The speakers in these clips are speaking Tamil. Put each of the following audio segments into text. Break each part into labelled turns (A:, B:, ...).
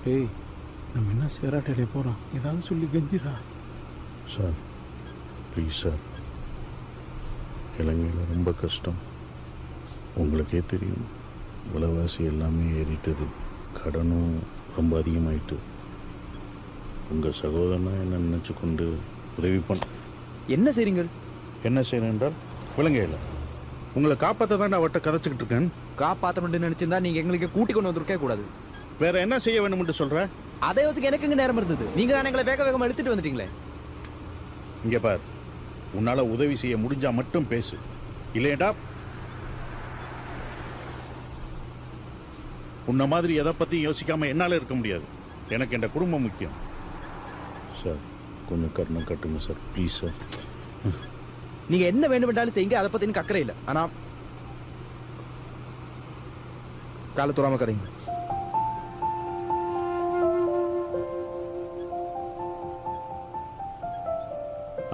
A: டேய், நம்ம என்ன சேராட்டையில போகிறோம், ஏதாவது சொல்லி கெஞ்சிடா.
B: சார் ப்ளீஸ் சார், இலங்கையில் ரொம்ப கஷ்டம். உங்களுக்கே தெரியும், விலைவாசி எல்லாமே ஏறிட்டது, கடனும் ரொம்ப அதிகமாயிட்டு. உங்கள் சகோதரனை என்ன நினச்சி கொண்டு உதவி பண்ண.
C: என்ன செய்றீங்க?
B: என்ன செய்யணும் என்றால், விலங்கையில் உங்களை காப்பாற்ற தான் அவட்ட கதைச்சிக்கிட்டு இருக்கேன்.
C: காப்பாற்ற நினைச்சிருந்தா நீங்க எங்களுக்கு கூட்டி கொண்டு வந்திருக்கே கூடாது.
B: வேற என்ன செய்ய வேணும்னு சொல்ற?
C: அதை யோசிக்க எனக்கு இங்க நேரம் இருந்தது. நீங்க தான் எங்களை வேக வேகமா எடுத்துட்டு வந்துட்டீங்களே.
B: இங்க பார், உன்னால உதவி செய்ய முடிஞ்சா மட்டும் பேசு, இல்லையடா உன்ன மாதிரி எதை பத்தி யோசிக்காம என்னால இருக்க முடியாது. எனக்கு என் குடும்பம் முக்கியம். சார் கொஞ்சம் கருணை கட்டுங்க சார், ப்ளீஸ் சார்.
C: நீங்க என்ன வேண்டுமென்றாலும் செய்யுங்க, அதை பத்தி எனக்கு அக்கறை இல்லை. ஆனா காலத்துறாம கதைங்க.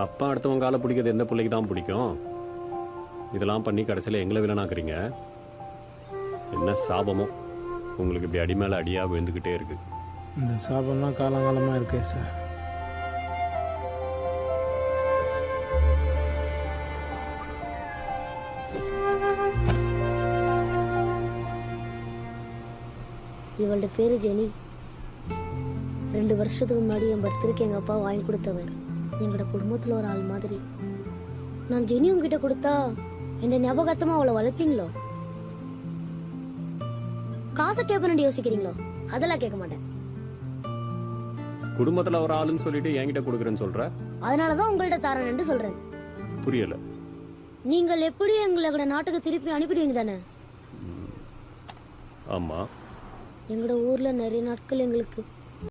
D: அப்பா அடுத்தவங்க காலை பிடிக்கிறது எந்த பிள்ளைக்கு தான் பிடிக்கும்? இதெல்லாம் பண்ணி கடைசியில் எங்களை வில்லனாக்குறீங்க. என்ன சாபமோ உங்களுக்கு இப்படி அடி மேலே அடியாக விழுந்துக்கிட்டே இருக்கு.
A: இந்த சாபம்லாம் காலங்காலமாக இருக்கே சார்.
E: இவளோட பேரு ஜெனி. 2 வருஷத்துக்கு முன்னாடி என் பர்த்டேக்கு எங்கள் அப்பா வாங்கி கொடுத்தவர். எங்களோட குடும்பத்தில் ஒரு ஆள் மாதிரி. நான் ஜெனி உங்ககிட்ட கொடுத்தா என்ன ஞாபகத்தமாக அவளை வளர்ப்பீங்களோ? காசை கேட்பேன்னு யோசிக்கிறீங்களோ? அதெல்லாம் கேட்க மாட்டேன்.
D: குடும்பத்தில் ஒரு ஆளுன்னு சொல்லிட்டு என்கிட்ட கொடுக்குறேன்னு சொல்ற.
E: அதனால தான் உங்கள்கிட்ட தரேன்னு சொல்கிறேன்.
D: புரியல.
E: நீங்கள் எப்படி எங்களோட நாட்டுக்கு திருப்பி அனுப்பிடுவீங்க தானே?
D: ஆமாம்.
E: எங்களோட ஊரில் நிறைய நாட்கள் எங்களுக்கு